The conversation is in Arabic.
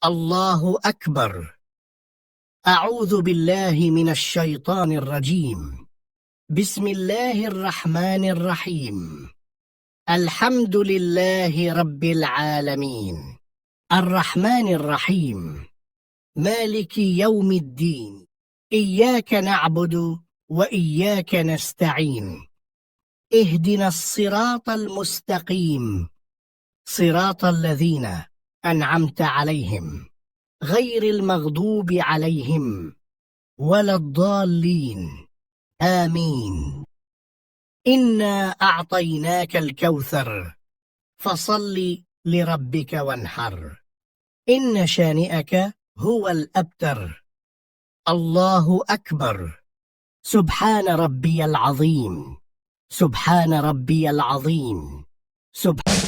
الله أكبر. أعوذ بالله من الشيطان الرجيم. بسم الله الرحمن الرحيم. الحمد لله رب العالمين، الرحمن الرحيم، مالك يوم الدين. إياك نعبد وإياك نستعين. اهدنا الصراط المستقيم، صراط الذين أنعمت عليهم غير المغضوب عليهم ولا الضالين، آمين. إنا أعطيناك الكوثر فصل لربك وانحر، إن شانئك هو الأبتر. الله أكبر. سبحان ربي العظيم، سبحان ربي العظيم، سبحان